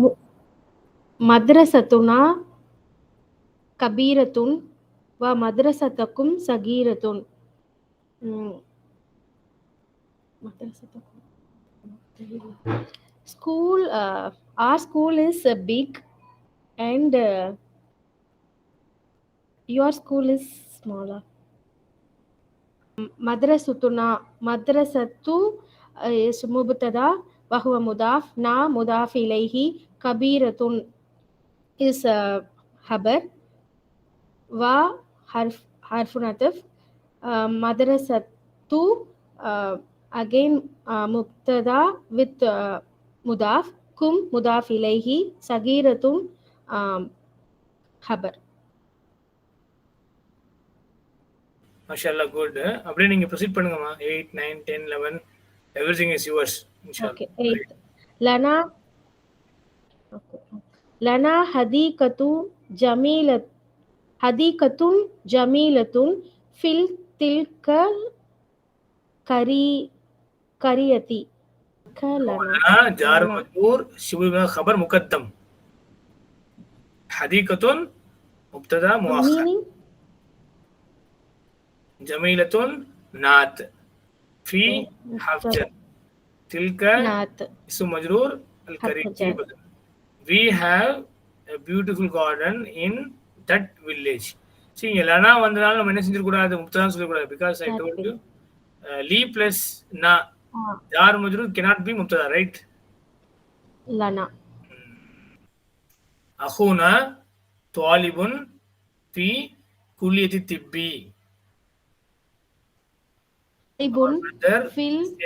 மு மദ്ரஸத்துனா கபீரத்துன் வ மദ്ரஸத்தக்கும் சகீரத்துன். மദ്ரஸத்தக்கும் school, our school is big and your school is smaller. மദ്ரஸத்துனா மദ്ரஸத்து is mubtada wa huwa mudaf, na mudaf ilayhi, kabiratun is habar, wa harfun ataf, madrasatu again mubtada with mudaf, kum mudaf ilayhi, sagiratun habar. மாஷாஅல்லா, good. அப்படியே நீங்க proceed பண்ணுங்கம்மா. 8, 9, 10, 11 everything is yours inshallah. Okay, 8. Lana hadikatun jamilatun fil tilkal kariyati. lana jar majrur shibh khabar muqaddam, hadikatun mubtada muakhar, Meaning jamilatun naat, fi hafjar, tilka ism majrur al kariyati. We have a beautiful garden in that village. See, lana vandanaal நம்ம என்ன செஞ்சிர கூடாது, முப்ததா சொல்ல கூடாது, because I told you li plus na jar majrur cannot be mubtada, right? lana akhuna talibun fi kulliyati tibbi,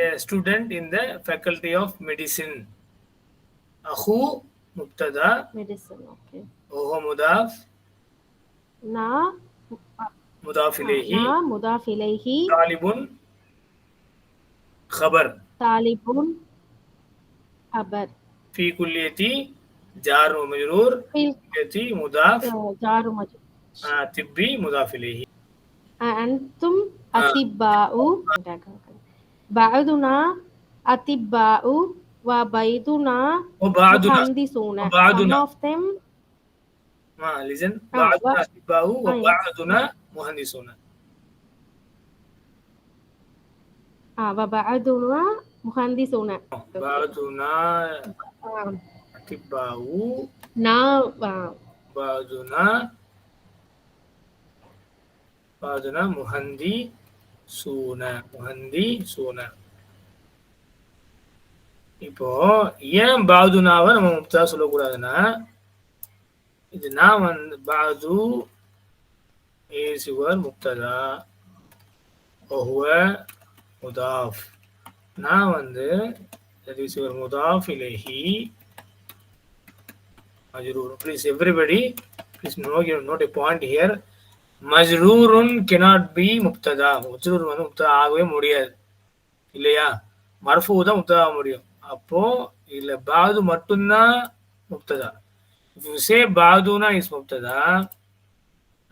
a student in the faculty of medicine. akhu mubtada medicine. Okay. huwa mudaf, na mudaf ilayhi, mudaf ilayhi, talibun khabar, talibun khabar, fi kulliyati jar wa majrur, kulliyati mudaf, jar wa majrur, tibbi mudaf ilayhi. antum atibba'u, ba'duna atibba'u wa bayduna muhandisuna. Some of them listen, ba'duna atibba'u wa ba'duna muhandisuna. wa ba'duna muhandisuna. ba'duna atibba'u na ba'duna muhandisuna. இப்போ ஏன் பாதுனாவை நம்ம முப்தா சொல்லக்கூடாதுன்னா, இது நான் வந்து பாது is your முப்ததா وهو مضاف, நான் வந்து that is your mudaf ilayhi majrur. Please everybody, please note a point here. majrurun cannot be mubtada. majrur வந்து முப்ததா ஆகவே முடியாது இல்லையா, மர்ஃபூ தான் முப்ததா ஆக முடியும். அப்போ இல்ல பாது மட்டும்தான் முப்ததா. if you say பாதுனா is முப்ததா,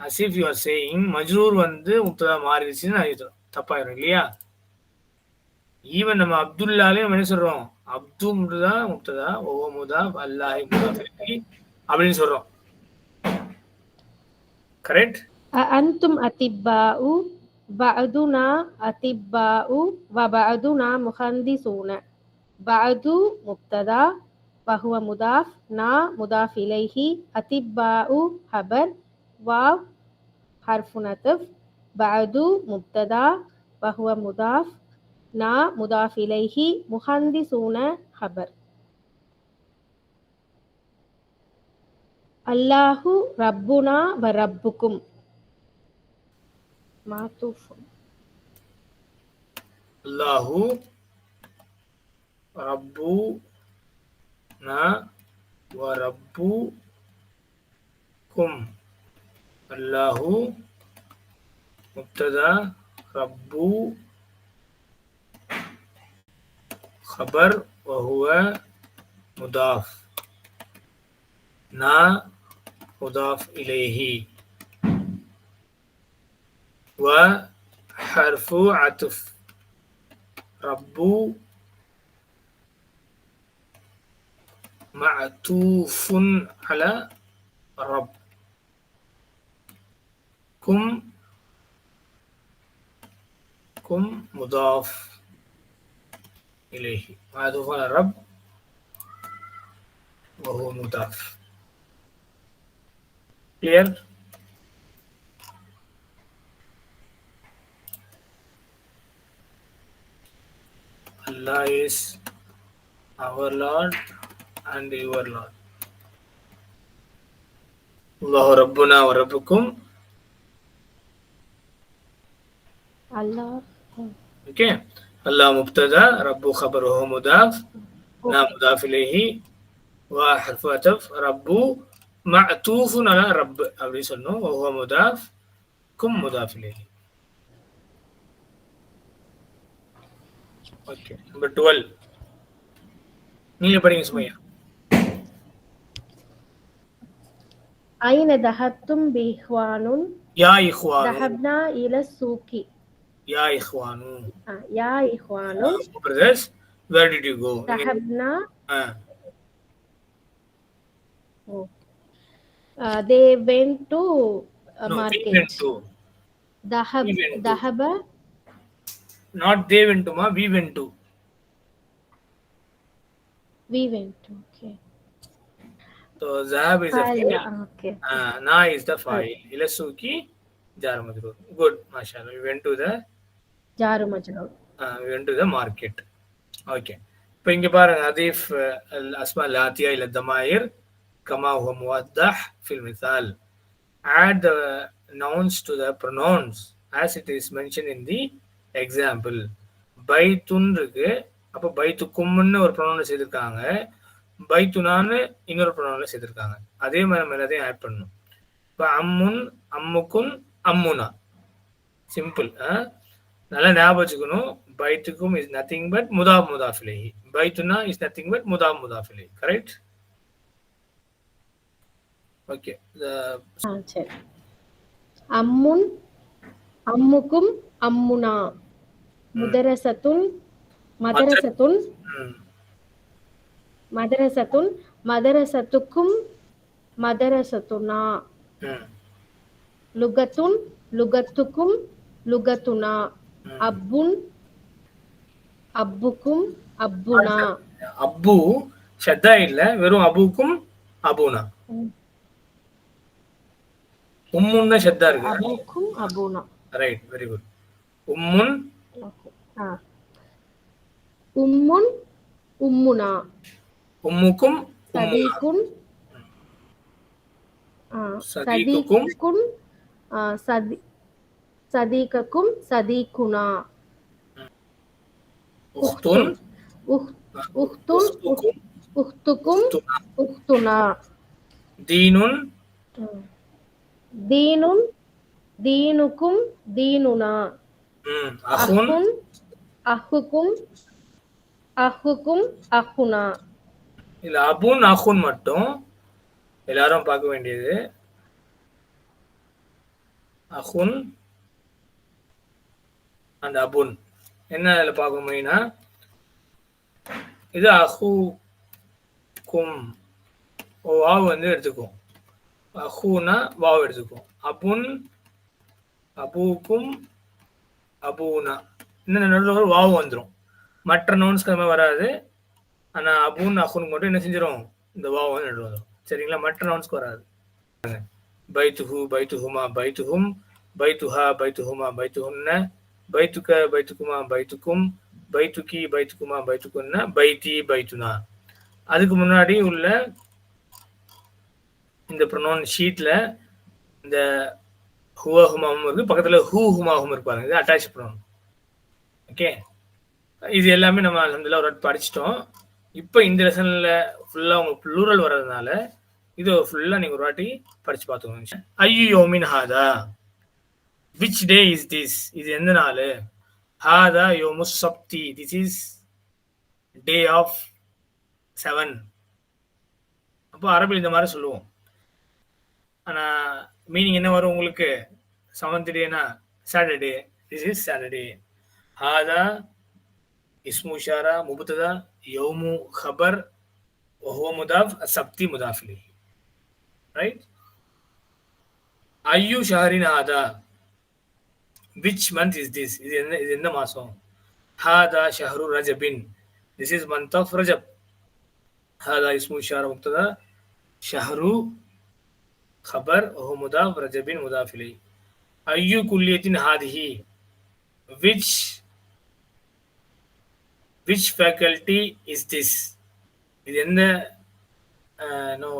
as if you are saying majrur வந்து முப்ததா மாறிடுச்சுன்னு அர்த்தம், தப்பாயிரும் இல்லையா. ஈவன் நம்ம அப்துல்லாலே நம்ம என்ன சொல்றோம், அப்து தான் முப்ததா, ஓ முதாஃப், அல்லாஹி முதாஃப் இலைஹி அப்படின்னு சொல்றோம். Correct. antum atibba'u ba'duna atibba'u wa ba'duna muhandisuna. ba'du mubtada wa huwa mudaf, na mudaf ilayhi, atibba'u khabar, waw harfun ataf, ba'du mubtada wa huwa mudaf, na mudaf ilayhi, muhandisuna khabar. Allahu rabbuna wa rabbukum. Matufun. Allahu rabbuna wa rabbukum. Allahu mubtada, rabbu khabar wa huwa mudaf, na mudaf ilayhi, wa harfu atuf, rabbu ma'tufun ala rabb. kum mudaf ilayhi. Ma'tufun ala rabb wa huwa mudaf. Clear? Allah is our Lord and your Lord. Allahu Rabbuna wa Rabbukum. Allah. Okay. Allah mubtada, Rabbu khabaruhu mudaf, na Okay. mudaf ilayhi, wa harfu ataf, Rabbu ma'tufun ala Rabb. அப்படி சொன்னோம். wa huwa mudaf, kum mudaf ilayhi. Okay. Number 12. நீங்க படிங்க சுமையா. أين ذهبتم بإخوان؟ Ya ikhwanu. ذهبنا إلى السوق. Ya ikhwanu. يا إخوان. Brothers, where did you go? ذهبنا. Ah. They went to No, market. we went to. ذهب. We went to. ذهب. Not they went to, ma. We went to. We went to. Okay. So Zahab is the fa'il. Okay. Na is the fa'il. Ila suki jar majroor. Good, mashallah. We went to the جار مجرور. we went to the market. Okay. இப்போ இங்க பாருங்க அதீஃப் الاسماء الآتية إلى الضمائر كما هو موضح في المثال. Add the nouns to the pronouns as it is mentioned in the example. பைத்துன் இருக்கு, அப்போ பைத்துக்கும்னு ஒரு pronoun செய்திருக்காங்க, பைத்துனான்னு இன்னொரு ப்ரொனவுன்ல செய்திருக்காங்க. அதே மாதிரி நம்ம எல்லாத்தையும் ஆட் பண்ணணும். இப்போ அம்முன், அம்முக்குன், அம்முனா. சிம்பிள். நல்லா ஞாபகம் வச்சுக்கணும். பைத்துக்கும் இஸ் நத்திங் பட் முதாப் முதாஃப் இலைஹி. பைத்துனா இஸ் நத்திங் பட் முதாப் முதாஃப் இலைஹி. கரெக்ட்? ஓகே. சரி. அம்முன், அம்முக்கும், அம்முனா. முதரசத்துன், மதரசத்துன், மதரசத்துன், மதரசத்துக்கும், மதரசத்துனா. லுகத்துன், லுகத்துக்கும், லுகத்துனா. அப்புன், அப்புக்கும், அப்புனா. அப்பு ஷத்தா இல்ல, வெறும் அபுக்கும் அபுனா. உம்முன் தான் ஷத்தா இருக்கு. அபுக்கும் அபுனா. Right, very good. உம்முன், உம்முன், உம்முனா. உம்முக்கும், சதீகுன், சதீகுக்கும், சதீகக்கும், சதீகுனா. உக்துன், உக்துன், உக்துக்கும், உக்துனா. தீனுன், தீனுன், தீனுக்கும், தீனுனா. அஹுன், அஹுக்கும், அஹுக்கும், அஹுனா. இல்ல அபுன் அஹுன் மட்டும் எல்லாரும் பார்க்க வேண்டியது. அஹுன் அண்ட் அபுன் என்ன அதில் பார்க்கணும் மெயினா, இது அஹு கும் வாவ் வந்து எடுத்துக்கும். அஹுனா வாவ் எடுத்துக்கும். அபுன், அபுக்கும், அபுனா இன்னும் நடுவில் ஒரு வாவ் வந்துடும். மற்ற நோன்ஸ்க்கு அந்த மாதிரி வராது. ஆனால் அபுன் அஹுன் மட்டும் என்ன செஞ்சிடும், இந்த வாவ் வந்து நடுவில் வந்துடும். சரிங்களா? மற்ற நோன்ஸ்க்கு வராது. பைத்துஹு, பைத்துஹுமா, பைத்துஹும், பைத்துஹா, பைத்துஹுமா, பைத்துஹுன்ன, பைத்துக்க, பைத்துக்குமா, பைத்துக்கும், பைத்துக்கி, பைத்துக்குமா, பைத்துக்குன்ன, பைத்தி, பைத்துனா. அதுக்கு முன்னாடி உள்ள இந்த ப்ரொனவுன் ஷீட்ல இந்த ஹுவா ஹுமாவும் இருக்கு, பக்கத்துல ஹூ ஹுமாவும் இருப்பாங்க. இது அட்டாச் ப்ரொனவுன். ஓகே, இது எல்லாமே நம்ம அல்ஹம்துலில்லாஹ் ஒரு படிச்சிட்டோம். இப்போ இந்த லெசன்ல ஃபுல்லா உங்க ப்ளூரல் வர்றதுனால இது ஃபுல்லா நீங்க ஒரு வாட்டி படிச்சு பார்த்துக்கோங்க. ஐயோ யோமின் ஹாதா, விச் டே இஸ் திஸ், இது எந்த நாள்? ஹாதா யோமுஸ் சப்தி, திஸ் இஸ் டே ஆஃப் 7. அப்போ அரபில் இந்த மாதிரி சொல்லுவோம். ஆனால் மீனிங் என்ன வரும் உங்களுக்கு? 7th டேனா சாட்டர்டே, திஸ் இஸ் சாட்டர்டே. ஹாதா இஸ்மு இஷாரா முபத்ததா, யௌமு ஹபர், وهو مضاف السبتي مضاف إليه. right. أي شهر هذا, which month is this, இது என்ன மாசம். هذا شهر رجب, this is month of رجب. هذا اسم إشارة مبتدا, شهر خبر, وهو مضاف, رجب مضاف إليه. أي كلية هذه, which faculty is this, இது என்ன no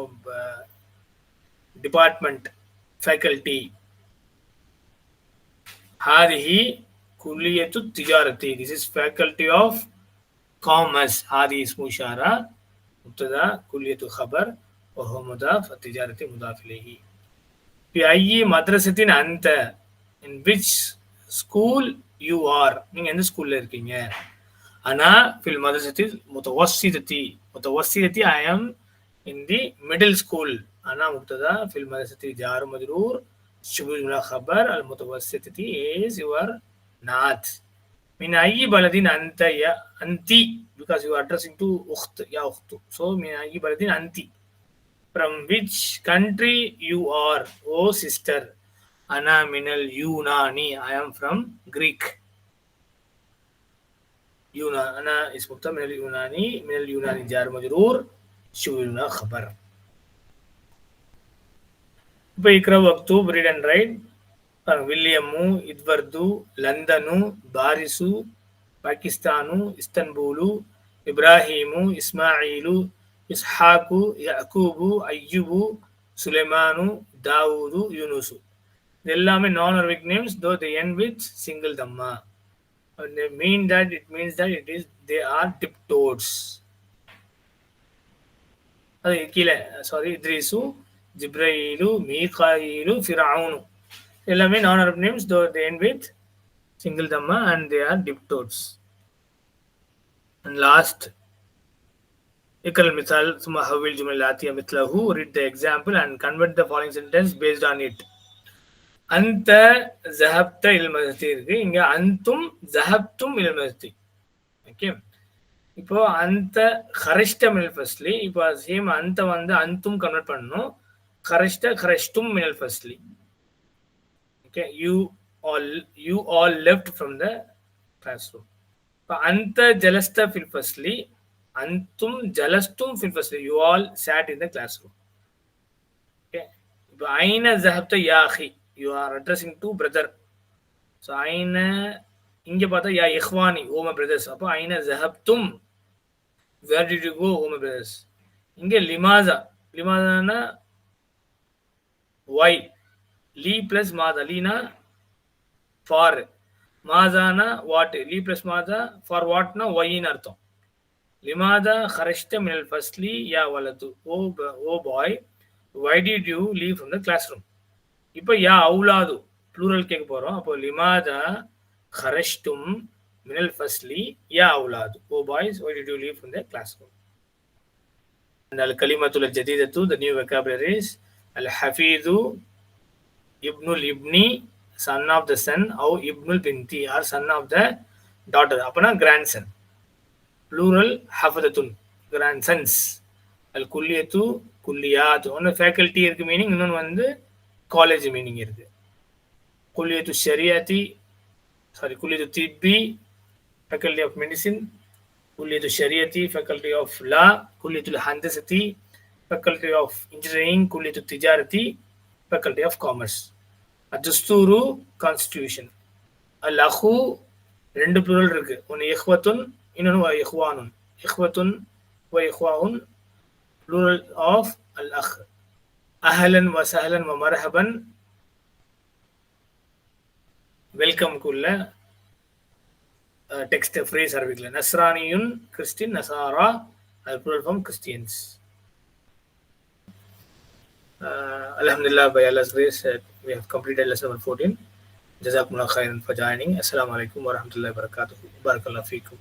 department, faculty. هذه كلية التجارة, this is faculty of commerce. هذه اسم إشارة مبتدا, كلية خبر, وهو مضاف, التجارة مضاف إليه. في أي مدرسة أنت, in which school you are, நீங்கள் எந்த ஸ்கூல்ல இருக்கீங்க. أنا في المدرسة المتوسطة, متوسطة I am in the middle school. أنا مبتدا, في المدرسة جار مجرور, شبه جملة خبر, المتوسطة is your not. من أي بلد أنت يا أنت, because you are addressing to أخت يا أخت, so من أي بلد أنت. From which country you are, oh sister. أنا من اليوناني, I am from Greek. يونان, أنا اسم مبتدا من اليوناني, من اليوناني جار مجرور, شبه جملة خبر. இப்போ இக்ரா மக்தூப், read and write. வில்லியமு, எட்வர்டு, லண்டனு, பாரிசு, பாகிஸ்தானு, இஸ்தன்பூலு, இப்ராஹிமு, இஸ்மாயிலு, இஸ்ஹாக்கு, யாக்கூபு, ஐயூபு, சுலைமானு, தாவூது, யூனுசு. இது எல்லாமே நான் Arabic names, though they end with single dhamma. And they mean that it means that it is they are diptodes. அது கீழே சாரி, இத்ரீசு, ஜிப்ரீலு, மீகாயிலு, ஃபிரௌனு, எல்லாமே நான் Arabic names, though they end with single dhamma and they are diptodes. And last, اقرأ المثال ثم حول الجملة الآتية مثله, read the example and convert the following sentence based on it. أنت ذهبت إلى المسجد இருக்கு, இங்க أنتم ذهبتم إلى المسجد. Okay, இப்போ அந்த خرجت من الفصل, இப்போ same அந்த வந்து أنتم கன்வெர்ட் பண்ணனும், خرجت خرجتم من الفصل. okay, you all left from the classroom. இப்போ أنت جلست في الفصل, أنتم جلستم في الفصل, you all sat in the classroom. okay, இப்போ أين ذهبت يا أخي, you are addressing to brother, so أين, இங்க பார்த்தா யா இஹ்வானி, ஓ மை brothers, அப்போ أين ذهبتم, where did you go, oh my brothers. இங்க லிமாசா, லிமாசானா why, லீ plus மாதா, லீனா for, மாதானா வாட், லீ பிளஸ் மாதா ஃபார் வாட்னா ஒய்ன்னு அர்த்தம். லிமாதா ஹரஷ்ட மினல் ஃபஸ்லி யா வலது, oh boy, why did you leave from the classroom. இப்போ யா அவுலாது ப்ளூரல் கேட்க போகிறோம், அப்போ லிமாதா ஹரஷ்டும் மினல் ஃபஸ்லி யா அவுலாது, oh boys, why did you leave from the classroom. அல் கலிமத்துல் ஜதீதத்து, த நியூ வெக்காபுலரிஸ், அல் ஹஃபீது இப்னுல் இப்னி, son of the son, or ibnul binti, or son of the daughter, apna grandson. Plural hafadatun, grandsons. Al kulliyatu kulliyat, one faculty irukku meaning, இன்னொன்னு வந்து college meaning இருக்கு. kulliyatu shariati, sorry, kulliyatu tibbi, faculty of medicine. kulliyatu shariati, faculty of law. kulliyatu handasati, faculty of engineering. kulliyatu tijarati, faculty of commerce. அஜஸ்தூரு constitution. அல் அஹு ரெண்டு plural இருக்கு, ஒன்று இஹ்வத்துன், இன்னொன்று வ இஹ்வானுன். இஹ்வத்துன் வ இஹ்வாவுன், ப்ளூரல் ஆஃப் அல் அஹ். அஹலன் வ சஹலன் வ மர்ஹபன், வெல்கம்குள்ள டெக்ஸ்ட் ஃப்ரேஸ் அரபிக்ல. நஸ்ரானியுன் கிறிஸ்டின், நசாரா அது plural form Christians. Alhamdulillah, by Allah's grace, we have completed lesson number 14. Jazakumullah khairan for joining. Assalamu alaikum wa rahmatullahi wa barakatuh. Barakallahu feekum.